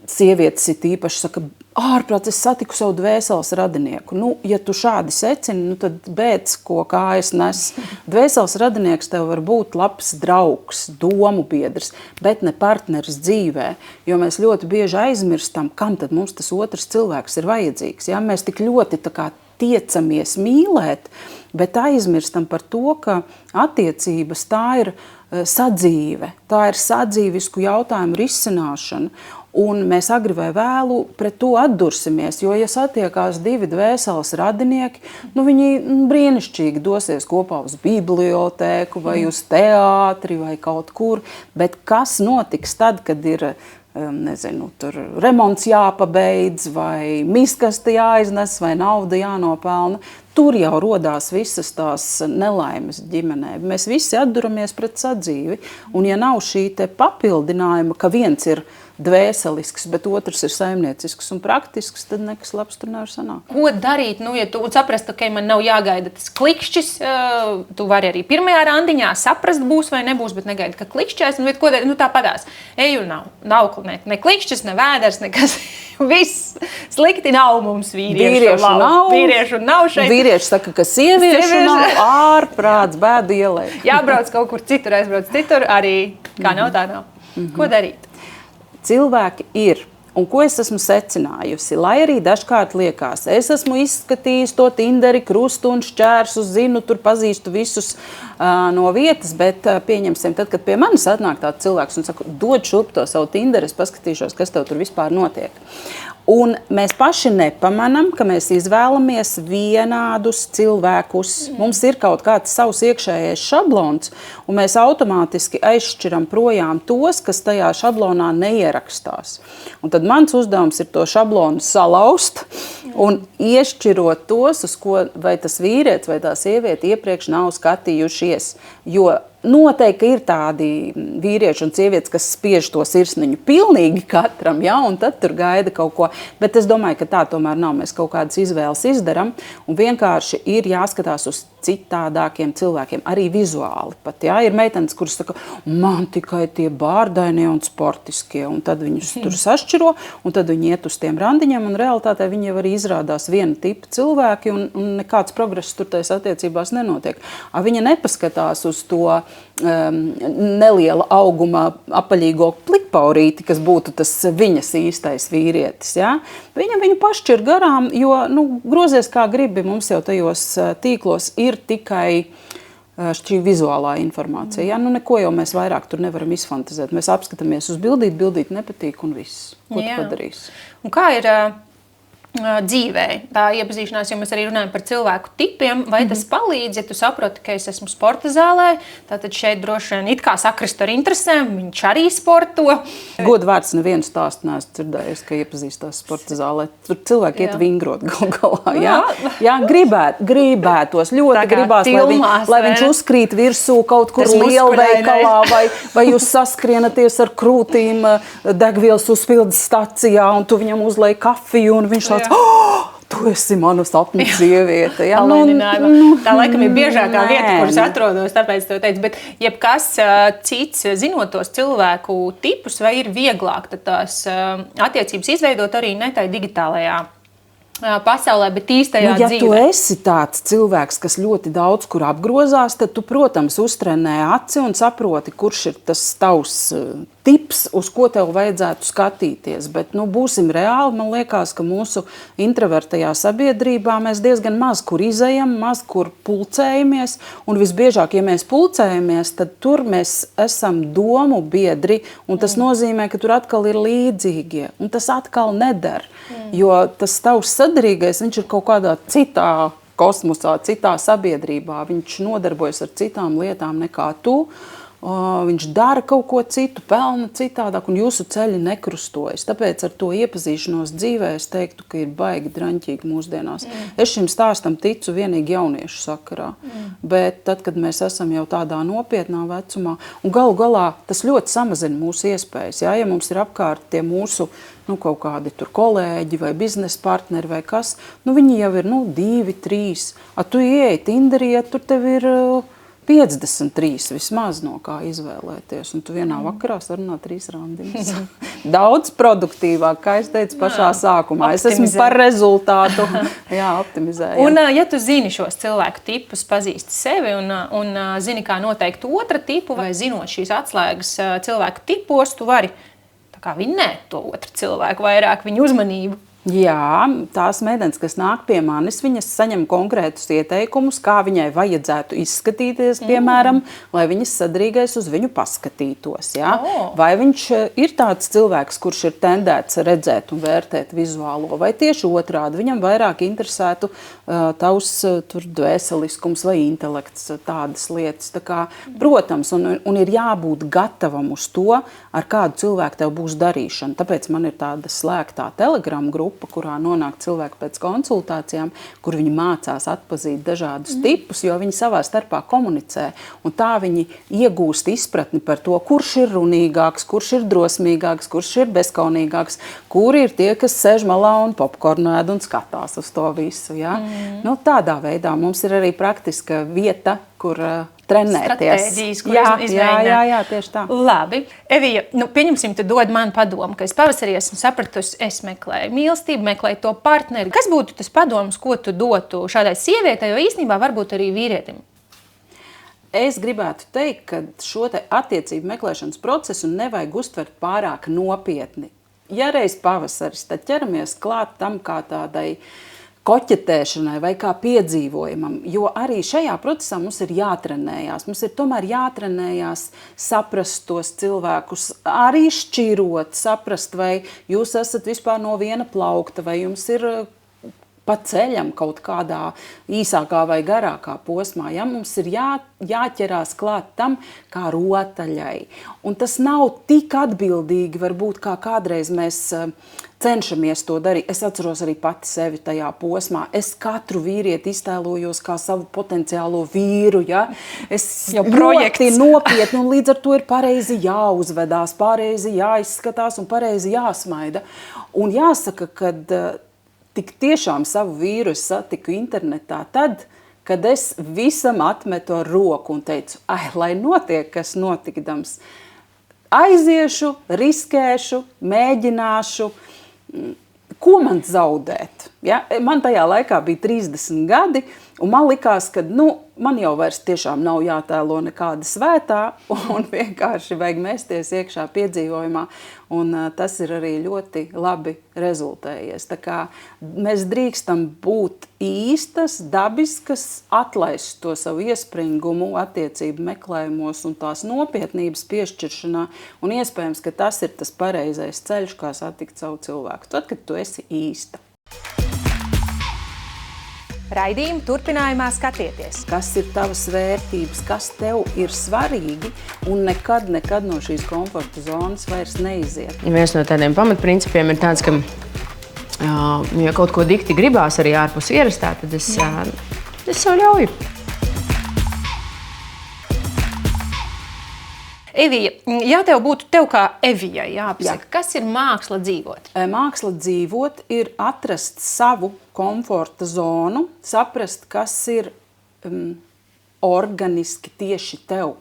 Sievietes ir īpaši saka, ārprāt, es satiku savu dvēseles radinieku. Ja tu šādi secini, tad bēdz, ko kājas nes. Dvēseles radinieks tev var būt labs draugs, domu biedrs, bet ne partneris dzīvē. Jo mēs ļoti bieži aizmirstam, kam tad mums tas otrs cilvēks ir vajadzīgs. Ja? Mēs tik ļoti tā kā tiecamies mīlēt, bet aizmirstam par to, ka attiecības tā ir sadzīve. Tā ir sadzīvisku jautājumu risināšana. Un mēs agri vai vēlu pret to atdursimies, jo, ja satiekās 2 dvēseles radinieki, viņi brīnišķīgi dosies kopā uz bibliotēku vai uz teātri vai kaut kur, bet kas notiks tad, kad ir, tur remonts jāpabeidz vai miskasti jāiznes vai nauda jānopelna, tur jau rodās visas tās nelaimes ģimenē. Mēs visi atduramies pret sadzīvi, un ja nav šī te papildinājuma, ka viens ir dvēselisks, bet otrs ir saimniecisks un praktisks, tad nekas labs tur nevar sanākt. Ko darīt? Ja tu saprast, ka man nav jāgaida tas klikšķis, tu vari arī pirmajā randiņā saprast, būs vai nebūs, bet negaidi, ka klikšķēs. Ko darīt? Tā padās. Eju nav ne klikšķis, ne vēders, nekas. Viss slikti nav mums vīriešu nav šeit. Vīrieši saka, ka sieviešu nav, ārprāts, bēdu ielē. Jābrauc kaut kur citur, aizbrauc citur, arī kā nav, tā nav. Ko darīt? Cilvēki ir, un ko es esmu secinājusi, lai arī dažkārt liekas, es esmu izskatījis to Tinderi, krustu un šķērsu, zinu, tur pazīstu visus no vietas, bet pieņemsim, tad, kad pie manis atnāk tāds cilvēks un saka, dod šurp to savu Tinderi, es paskatīšos, kas tev tur vispār notiek. Un mēs paši nepamanam, ka mēs izvēlamies vienādus cilvēkus. Mums ir kaut kāds savs iekšējais šablons, un mēs automātiski aizšķiram projām tos, kas tajā šablonā neierakstās. Un tad mans uzdevums ir to šablonu salauzt un iešķirot tos, uz ko vai tas vīrietis vai tā sieviete iepriekš nav skatījušies. Jo noteikti ir tādi vīrieši un sievietes, kas spiež to sirsniņu pilnīgi katram, ja, un tad tur gaida kaut ko. Bet es domāju, ka tā tomēr nav. Mēs kaut kādas izvēles izdaram, un vienkārši ir jāskatās uz citādākiem cilvēkiem, arī vizuāli pat. Ja? Ir meitenes, kuras saka, man tikai tie bārdainie un sportiskie, un tad viņus tur sašķiro, un tad viņi iet uz tiem randiņiem, un realitātē viņi jau arī izrādās viena tipa cilvēki, un nekāds progress tur tais attiecībās nenotiek. Viņa nepaskatās uz to neliela auguma apaļīgo plikpaurīti, kas būtu tas viņas īstais vīrietis. Ja? Viņa viņu pašķir garām, jo grozies kā gribi, mums jau tajos tīklos ir tikai šī vizuālā informācija. Ja? Nu, neko jau mēs vairāk tur nevaram izfantazēt. Mēs apskatāmies uz bildīt nepatīk un viss. Ko tu padarīsi? Un kā ir dzīvē, tā iepazīšanās, jo mēs arī runājam par cilvēku tipiem, vai tas palīdz, ja tu saproti, ka es esmu sporta zālē, tātad šeit droši vien it kā sakrist ar interesēm, viņš arī sporto. Godu vārds nevienu stāstu neesmu dzirdējis, ka iepazīstās sporta zālē. Tur cilvēki iet vingrot galā. Jā, gribētos, ļoti gribās, lai viņš uzkrīt virsū kaut kur lielveikalā, vai jūs saskrienaties ar krūtīm degvielas uzpildes stacijā, un tu viņam uzlej kafiju, un viņš tu esi mana sapņu sieviete. Ja? Tā laikam ir biežākā vieta, kuras atrodos, tāpēc tev teicu. Bet jebkas cits, zinot tos cilvēku tipus, vai ir vieglāk tās attiecības izveidot arī ne tai digitālajā pasaulē, bet īstajā dzīvē. Ja tu esi tāds cilvēks, kas ļoti daudz kur apgrozās, tad tu, protams, uztrenē aci un saproti, kurš ir tas tavs tips, uz ko tev vajadzētu skatīties. Bet, būsim reāli, man liekas, ka mūsu introvertajā sabiedrībā mēs diezgan maz kur izejam, maz kur pulcējamies, un visbiežāk, ja mēs pulcējamies, tad tur mēs esam domu biedri, un tas nozīmē, ka tur atkal ir līdzīgie, un tas atkal neder, jo tas tavs sadarīgais, viņš ir kaut kādā citā kosmosā, citā sabiedrībā, viņš nodarbojas ar citām lietām nekā tu. Viņš dara kaut ko citu, pelna citādāk, un jūsu ceļi nekrustojas. Tāpēc ar to iepazīšanos dzīvē es teiktu, ka ir baigi draņķīgi mūsdienās. Es šim stāstam ticu vienīgi jauniešu sakarā, bet tad, kad mēs esam jau tādā nopietnā vecumā, un galu galā tas ļoti samazina mūsu iespējas. Ja mums ir apkārt tie mūsu kaut kādi tur kolēģi vai biznesa partneri vai kas, viņi jau ir 2, 3. Tu ieeji Tinderī, tur tev ir 53 vismaz no kā izvēlēties, un tu vienā vakarā sarunā 3 randiņas. Daudz produktīvāk, kā es teicu pašā sākumā. Es esmu par rezultātu. Jā, optimizēju. Un ja tu zini šos cilvēku tipus, pazīsti sevi un zini, kā noteikt otra tipu, vai zinot šīs atslēgas cilvēku tipos, tu vari tā kā vinnēt to otru cilvēku vairāk, viņu uzmanību. Jā, tās meitenes, kas nāk pie manis, viņas saņem konkrētus ieteikumus, kā viņai vajadzētu izskatīties, piemēram, lai viņas sadrīgais uz viņu paskatītos. Ja? Vai viņš ir tāds cilvēks, kurš ir tendēts redzēt un vērtēt vizuālo, vai tieši otrādi, viņam vairāk interesētu tavs dvēseliskums vai intelekts, tādas lietas. Tā kā, protams, un ir jābūt gatavam uz to, ar kādu cilvēku tev būs darīšana. Tāpēc man ir tāda slēgtā Telegram grupa, kurā nonāk cilvēki pēc konsultācijām, kur viņi mācās atpazīt dažādus tipus, jo viņi savā starpā komunicē. Un tā viņi iegūst izpratni par to, kurš ir runīgāks, kurš ir drosmīgāks, kurš ir bezkaunīgāks, kuri ir tie, kas sēž malā un popkornu ēd un skatās uz to visu. Ja? Tādā veidā mums ir arī praktiska vieta, kur trenēties. Stratēģijas, ko izmēģināt. Jā, tieši tā. Labi. Evija, pieņemsim, tu dod man padomu, ka es pavasarī esmu sapratusi, es meklēju mīlestību, meklēju to partneri. Kas būtu tas padoms, ko tu dotu šādai sievietei, jo īstenībā varbūt arī vīrietim? Es gribētu teikt, ka šo te attiecību meklēšanas procesu nevajag uztvert pārāk nopietni. Ja reiz pavasaris, tad ķeramies klāt tam kā tādai koķetēšanai vai kā piedzīvojumam, jo arī šajā procesā mums ir jātrenējās. Mums ir tomēr jātrenējās saprast tos cilvēkus, arī šķirot, saprast, vai jūs esat vispār no viena plaukta, vai jums ir pa ceļam kaut kādā īsākā vai garākā posmā. Ja? Mums ir jāķerās klāt tam kā rotaļai. Un tas nav tik atbildīgi, varbūt, kā kādreiz mēs cenšamies to darīt. Es atceros arī pati sevi tajā posmā. Es katru vīrieti iztēlojos kā savu potenciālo vīru. Ja? Es ļoti nopietni, un līdz ar to ir pareizi jāuzvedās, pareizi jāizskatās un pareizi jāsmaida. Un jāsaka, kad tik tiešām savu vīru es satiku internetā tad, kad es visam atmetu ar roku un teicu, lai notiek, kas notikdams. Aiziešu, riskēšu, mēģināšu, ko man zaudēt. Ja? Man tajā laikā bija 30 gadi, Un man likās, ka man jau vairs tiešām nav jātēlo nekāda svētā, un vienkārši vajag mesties iekšā piedzīvojumā, un tas ir arī ļoti labi rezultējies. Tā kā mēs drīkstam būt īstas, dabiskas, atlaist to savu iespringumu attiecību meklējumos un tās nopietnības piešķiršanā, un iespējams, ka tas ir tas pareizais ceļš, kā satikt savu cilvēku. Tad, kad tu esi īsta. Raidījumu turpinājumā skatieties. Kas ir tavas vērtības, kas tev ir svarīgi, un nekad no šīs komforta zonas vairs neiziet. Ja viens no tādiem pamatprincipiem ir tāds, ka, ja kaut ko dikti gribās arī ārpus ierastā, tad es sev ļauju. Evija, ja tev kā Evijai jāpasaka, kas ir māksla dzīvot? Māksla dzīvot ir atrast savu komforta zonu, saprast, kas ir organiski tieši tev,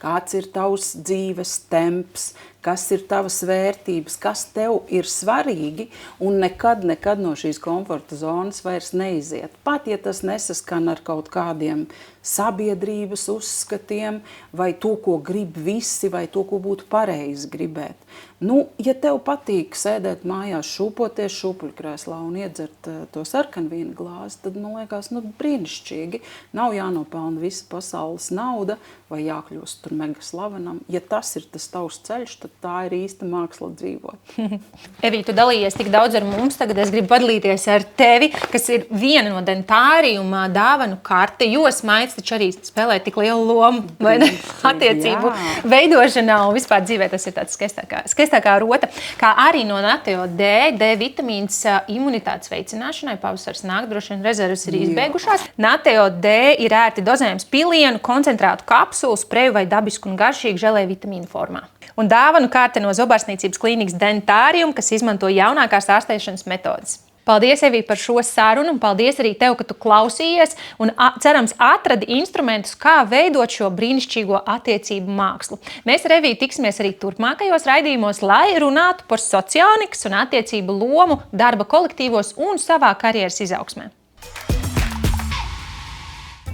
kāds ir tavs dzīves temps, kas ir tavas vērtības, kas tev ir svarīgi, un nekad no šīs komforta zonas vairs neiziet. Pat, ja tas nesaskan ar kaut kādiem sabiedrības uzskatiem, vai to, ko grib visi, vai to, ko būtu pareizi gribēt. Ja tev patīk sēdēt mājās, šūpoties šūpuļkrēslā un iedzert to sarkanvīna glāzi, tad, man liekas, brīnišķīgi. Nav jānopelna visa pasaules nauda vai jākļūst tur mega slavenam. Ja tas ir tas tavs ceļš, tad tā ir īsta māksla dzīvot. Evija, tu dalījies tik daudz ar mums, tagad es gribu padalīties ar tevi, kas ir viena no dentārijuma dāvanu karte, jo smaids taču arī spēlē tik lielu lomu, vai ne? Attiecību veidošanā un vispār dzīvē tas ir tāds skaistākā rota. Kā arī no Nateo D vitamīns imunitātes veicināšanai, pavasars nāk, droši vien rezerves ir izbeigušās. Nateo D ir ērti dozējams pilienu, koncentrātu kapsulu, spreju vai dabisku un garšīgu želēju vitamīnu formā. Un dāvanu karte no Zobārstniecības klīnikas Dentārium, kas izmanto jaunākās ārstēšanas metodes. Paldies, Evija, par šo sarunu, un paldies arī tev, ka tu klausījies un cerams atradi instrumentus, kā veidot šo brīnišķīgo attiecību mākslu. Mēs ar Eviju tiksimies arī turpmākajos raidījumos, lai runātu par sociānikas un attiecību lomu darba kolektīvos un savā karjeras izaugsmē.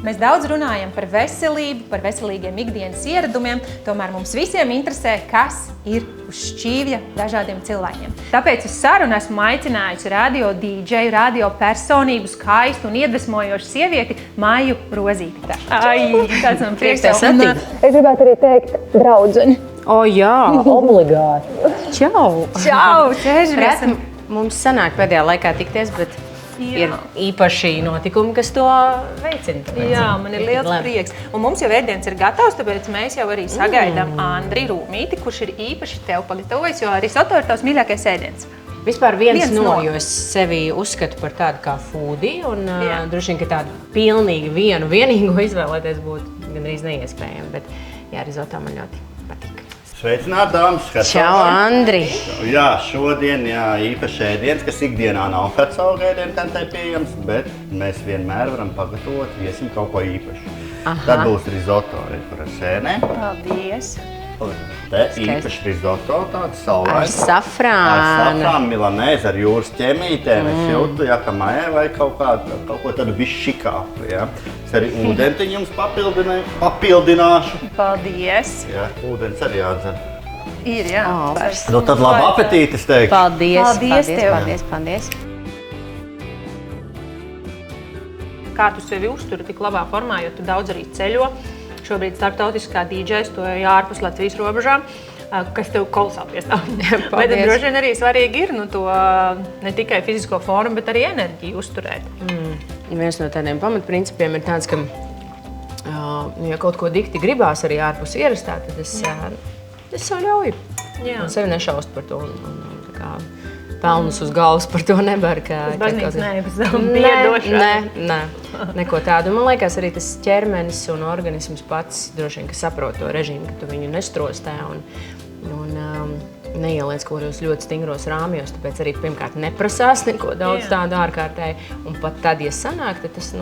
Mēs daudz runājam par veselību, par veselīgiem ikdienas ieradumiem, tomēr mums visiem interesē, kas ir uz šķīvja dažādiem cilvēkiem. Tāpēc uz sarunu esmu aicinājusi radio dīdžeju, radio personību, skaistu un iedvesmojošu sievieti Maiju Rozīti. Kāds man prieks tev. Es gribētu arī teikt draudzeni. Jā, obligāti. Čau! Čau, ķēžamies! Mums sanāk pēdējā laikā tikties, bet ir īpaši notikumi, kas to veicina. Jā, man ir liels prieks. Un mums jau ēdiens ir gatavs, tāpēc mēs jau arī sagaidām Andri Rūmīti, kurš ir īpaši tev pagatavojis, jo risotto ir tavs mīļākais ēdiens. Vispār viens no, jo es sevi uzskatu par tādu kā foodie, un droši vien, ka tādu pilnīgi vienīgo izvēlēties būtu gandrīz neiespējami, bet risotto man ļoti patīk. Sveicināt, dāmas! Čau, Andri! Jā, šodien īpaši ēdiens, kas ikdienā nav pēc savu ēdienu tentē pieejams, bet mēs vienmēr varam pagatavot viesim kaut ko īpašu. Tad būs risotto ar sēnēm. Paldies! Te īpaši risotto, tāds saulains. Ar safrānu. Ar safrānu milanēzi, ar jūras ķemītēm. Es jūtu, ka mājai vai kaut ko tādu bišķikāpu. Es arī ūdentiņu jums papildināšu. Paldies! Jā, ūdens arī jādzer. Ir, jā. Tad labu apetīti, es teikšu. Paldies. Kā tu sevi uzturi tik labā formā, jo tu daudz arī ceļo. Šobrīd starptautiskā dīdžejs, to ārpus Latvijas robežām, kas tev kolosāli piestāv. Bet droši vien arī svarīgi ir to ne tikai fizisko formu, bet arī enerģiju uzturēt. Viens no tādiem pamatprincipiem ir tāds, ka, ja kaut ko dikti gribās arī ārpus ierastā, tad es sev ļauju. Un sevi nešaust par to. Pelnus uz galvas par to nebar. Tas baznīca neapzām piedošana. Nē, neko tādu. Man liekas, arī tas ķermenis un organisms pats droši vien, ka saprot to režīmu, ka tu viņu nestrostē un neieliec kaut kādos ļoti stingros rāmjos. Tāpēc arī pirmkārt neprasās neko daudz tādu ārkārtēji. Un pat tad, ja sanāk, tad tas,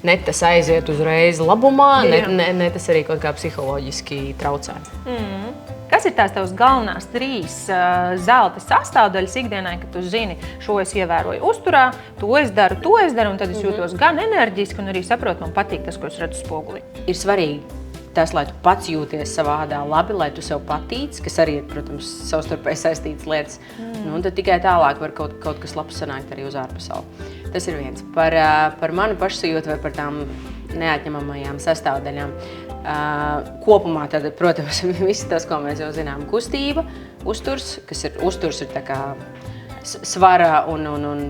ne tas aiziet uzreiz labumā, ne tas arī kaut kā psiholoģiski traucē. Kā Kas ir tās tavas galvenās 3 zelta sastāvdaļas ikdienai, ka tu zini, šo es ievēroju uzturā, to es daru, un tad es jūtos gan enerģiski, un arī saprotu, man patīk tas, ko es redzu spogulī. Ir svarīgi tas, lai tu pats jūties savā ādā labi, lai tu sev patīc, kas arī ir, protams, savstarpēji saistītas lietas. Nu, un tad tikai tālāk var kaut kas labs sanākt arī uz ārpasauli. Tas ir viens. Par manu pašsajūtu vai par tām neatņemamajām sastāvdaļām. Kopumā tad, protams, viss tas, ko mēs jau zinām, kustība, uzturs ir tā kā svara un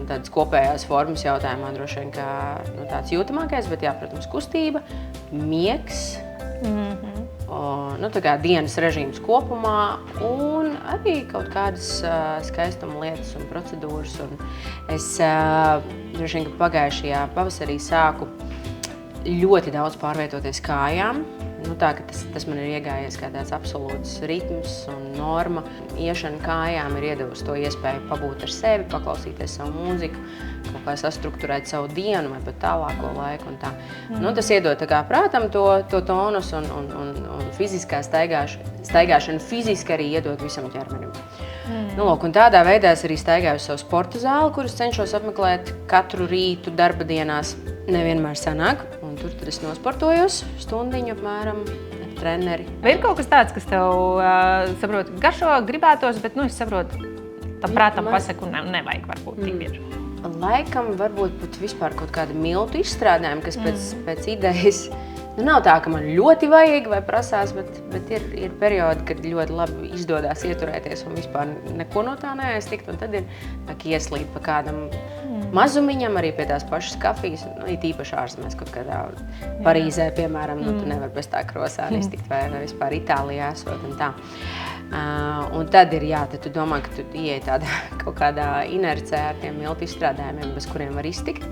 tādas kopējās formas jautājumā droši vien kā tāds jūtamākais, bet jā, protams, kustība, miegs, tā kā dienas režīms kopumā un arī kaut kādas skaistuma lietas un procedūras. Un es droši vien, ka pagājušajā pavasarī sāku ļoti daudz pārvietoties kājām. Tā, ka tas man ir iegājies kā tāds absolūts ritms un norma. Iešana kājām ir iedevusi to iespēju pabūt ar sevi, paklausīties savu mūziku, kaut kā sastrukturēt savu dienu vai pat tālāko laiku. Un tā. Tas iedod tā kā prātam to tonus un fiziskā staigāšana fiziski arī iedod visam ķermenim. Un tādā veidā es arī staigāju uz savu sporta zāli, kuras cenšos apmeklēt katru rītu darba dienās. Nevienmēr sanāk, un tur es nosportojos stundiņu apmēram ar treneri. Vai ir kaut kas tāds, kas tev, saprot, garšo gribētos, bet, es saprotu, tam prātam pasaku nevajag varbūt tik bieži? Laikam varbūt pat vispār kaut kāda miltu izstrādājuma, kas pēc idejas, nav tā, ka man ļoti vajag vai prasās, bet ir periodi, kad ļoti labi izdodas ieturēties un vispār neko no tā neaiztikt, un tad ir ieslīd pa kādam mazumiņam, arī pie tās pašas kafijas, it īpaši ārzemēs kaut kādā Parīzē, piemēram, tu nevar bez tā krosāna iztikt vai vispār Itālijā esot un tā. Un tad ir, tad tu domā, ka tu ieej tādā kaut kādā inercē ar tiem miltu izstrādājumiem, bez kuriem var iztikt.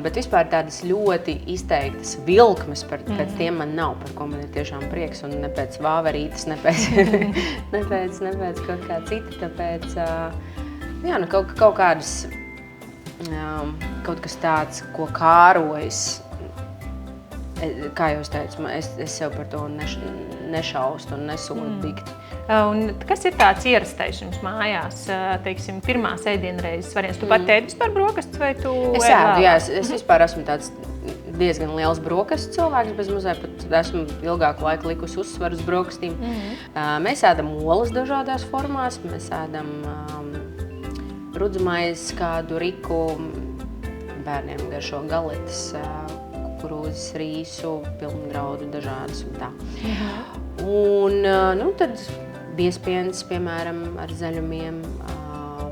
Bet vispār tādas ļoti izteiktas vilkmes pēc tiem man nav, par ko man ir tiešām prieks, un ne pēc vāverītes, ne pēc kaut kā cita, tāpēc, kaut kādas, kaut kas tāds, ko kārojas, kā jau es teicu, es sev par to nešaustu un nesodu dikti. Un kas ir tāds ierastais jums mājās, teiksim, pirmās ēdienreizes variants? Tu pat ēdi vispār brokastis vai tu Es ēdu, jā, es vispār esmu tāds diezgan liels brokastu cilvēks, bez mazliet pat esmu ilgāku laiku likusi uzsvaru uz brokastīm. Mēs ēdam olas dažādās formās, mēs ēdam rudzumaizi, kādu riku, bērniem garšo galetes, kukurūzas, rīsu, pilngraudu dažādas un tā. Un tad biespiens, piemēram, ar zaļumiem,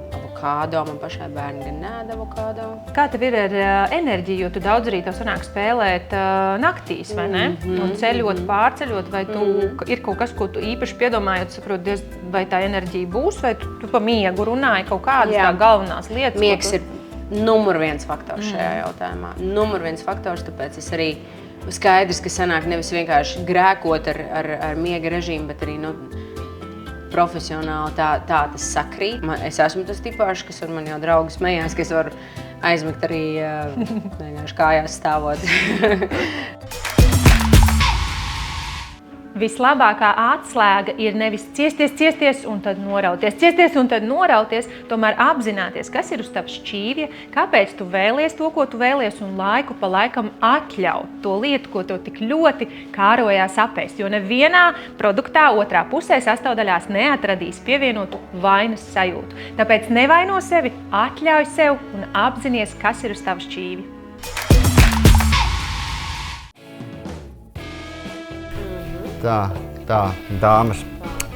avokādo. Man pašai bērni gan neēd avokādo. Kā tev ir ar enerģiju, jo tu daudz arī tev sanāk spēlēt naktīs, vai ne? Un ceļot, pārceļot, vai tu ir kaut kas, ko tu īpaši piedomājot, saproti, vai tā enerģija būs, vai tu pa miegu runāji kaut kādas tā galvenās lietas? Miegs ir numur 1 faktors šajā jautājumā. Numur 1 faktors, tāpēc es arī skaidrs, ka sanāk nevis vienkārši grēkot ar miega režīmu, bet arī profesionāli tā tas sakrīt. Es esmu tas tipāšs, kas ar man jau draugi smējās, ka es varu aizmigt arī vienkārši kājās stāvot. Vislabākā atslēga ir nevis ciesties un tad norauties, tomēr apzināties, kas ir uz tavas šķīvja, kāpēc tu vēlies to, ko tu vēlies, un laiku pa laikam atļaut to lietu, ko tev tik ļoti kārojās apēst. Jo nevienā produktā otrā pusē sastāvdaļās neatradīs pievienotu vainas sajūtu. Tāpēc nevaino sevi, atļauj sev un apzinies, kas ir uz tavas šķīvja. Tā, dāmas.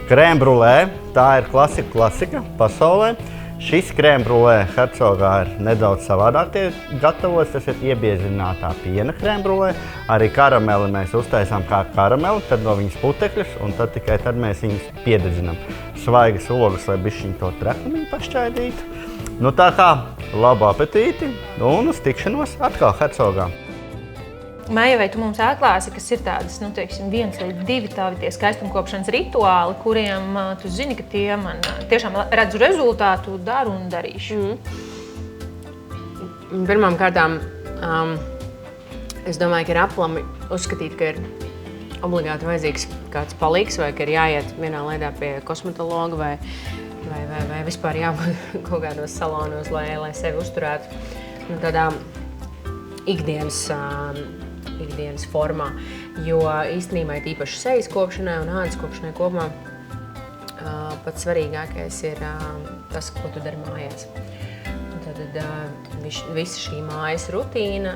Krēmbrulē, tā ir klasika pasaulē. Šis krēmbrulē Hercogā ir nedaudz savādāk gatavots. Tas ir iebiezinātā piena krēmbrulē. Arī karameli mēs uztaisām kā karameli, tad no viņas putekļus, un tad tikai tad mēs viņus piededzinām. Svaigas ogas, lai bišķiņ to trekumiņu pašķaidītu. Tā kā labu apetīti un uz tikšanos atkal Hercogā. Maija, vai tu mums atklāsi, kas ir tādas, 1 vai 2 tādi tie skaistumkopšanas rituāli, kuriem tu zini, ka tie man tiešām redzu rezultātu, daru un darīšu? Pirmām kārtām, es domāju, ka ir aplami uzskatīt, ka ir obligāti vajadzīgs kāds palīgs, vai ka ir jāiet vienā lēdā pie kosmetologa, vai vispār jābūt kaut kādos salonos, lai sevi uzturētu tādā ikdienas formā. Jo īstenībā īpaši sejas kopšanai un ādas kopšanai kopumā pats svarīgākais ir tas, ko tu dari mājās. Tad visa šī mājas rutīna,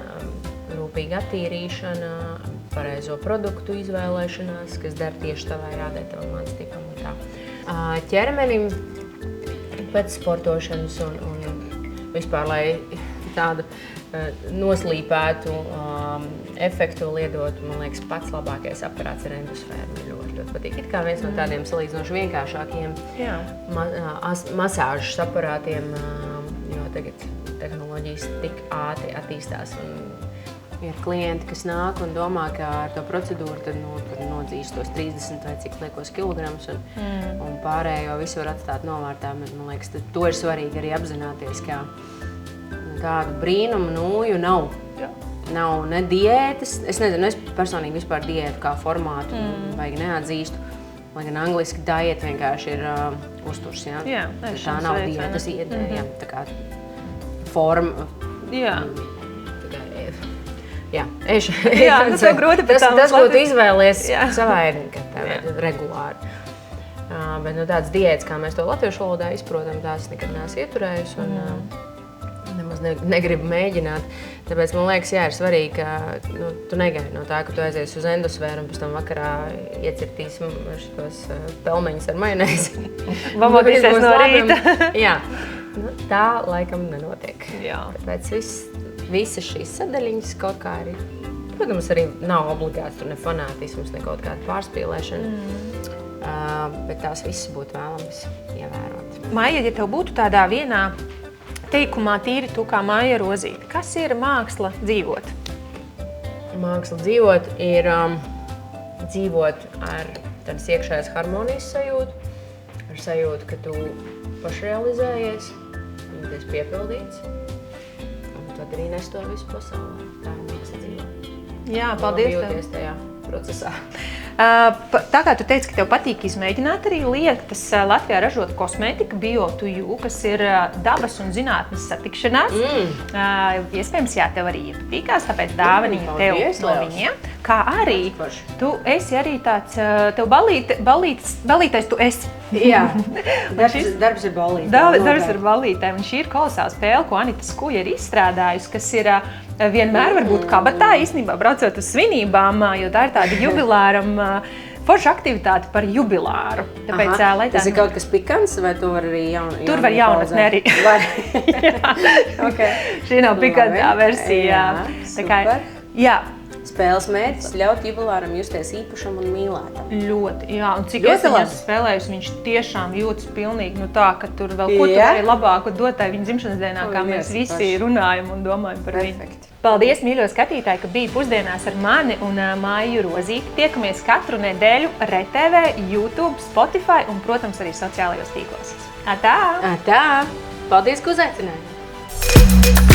rūpīga attīrīšana, pareizo produktu izvēlēšanās, kas der tieši tavai ādai, tavam ādas tipam un tā. Ķermenim pēc sportošanas un vispār, lai tādu noslīpētu efektu liedot, man liekas, pats labākais aparāts ir endosfēra. Man ļoti patīk. It kā viens no tādiem salīdzinoši vienkāršākiem masāžas aparātiem, jo tagad tehnoloģijas tik ātri attīstās un ir klienti, kas nāk un domā, ka ar to procedūru tad nodzīst tos 30 vai cik liekos kilogramus un pārējo visu var atstāt novārtā. Man liekas, to ir svarīgi arī apzināties, ka tādu brīnumu nūju nav. Nav ne diētas. Es nezinu, es personīgi vispār diētu kā formātu vajag neatzīstu. Lai gan angliski diet vienkārši ir uzturs, jā. Tā nav diētas iedēja, tā kā forma. Tas ir grūti, bet tas, ko tu izvēlies savā regulāri. Bet tādas diētas, kā mēs to latviešu valodā izprotam, tās nekad neesmu ieturējusi un nemaz negribu mēģināt. Tāpēc man liekas, ir svarīgi, ka tu negaidi no tā, ka tu aizies uz endosfēru un pēc tam vakarā iecirtīs šitos pelmeņus ar majonēzi. Vamodīsies no rīta. Jā, tā laikam nenotiek. Tāpēc visas šīs sadaļiņas kaut kā arī, protams, arī nav obligāts tur ne fanātisms, ne kaut kāda pārspīlēšana, bet tās visas būtu vēlamas ievērot. Maija, ja tev būtu tādā vienā teikumā tīri tu kā Maija Rozīte, kas ir māksla dzīvot? Māksla dzīvot ir dzīvot ar tādas iekšējas harmonijas sajūtu, ar sajūtu, ka tu pašrealizējies, un tu esi piepildīts. Tad arī nes to visu pasaulē. Tā ir māksla dzīvot. Jā, paldies tev. Jūties tajā procesā. Tā kā tu teici, ka tev patīk izmēģināt arī lietas Latvijā ražot kosmētika Bio to You, kas ir dabas un zinātnes satikšanās. Iespējams, jā, tev arī patīkās, tāpēc dāvanīja tev no viņiem. Kā arī tu esi arī tāds, tev balītais tu esi. Jā, darbs ir balītē. Darbs ir balītē, un šī ir kolosāla spēle, ko Anita Skuja ir izstrādājusi, kas ir vienmēr varbūt kabatā, īstenībā braucot uz svinībām, jo tā ir tāda jubilāram forša aktivitāte par jubilāru. Tāpēc, tas ir kaut kas pikants, vai tu var arī jaunatnē? Tur var jaunatnē arī. Šī nav pikantā versija. Super. Jā. Spēles mērķis ļaut jubilāram justies īpašam un mīlētam. Ļoti, jā. Un cik es viņu spēlējusi, viņš tiešām jūtas pilnīgi tā, ka tur vēl ko tu vari labāku dot tai viņa dzimšanas dienā, kā mēs visi runājam un domājam par viņu. Paldies, mīļo skatītāji, ka bija pusdienās ar mani un Maiju Rozīti. Tiekamies katru nedēļu RTV, YouTube, Spotify un, protams, arī sociālajos tīklos. Atā! Atā! Paldies, ka uzaicināji!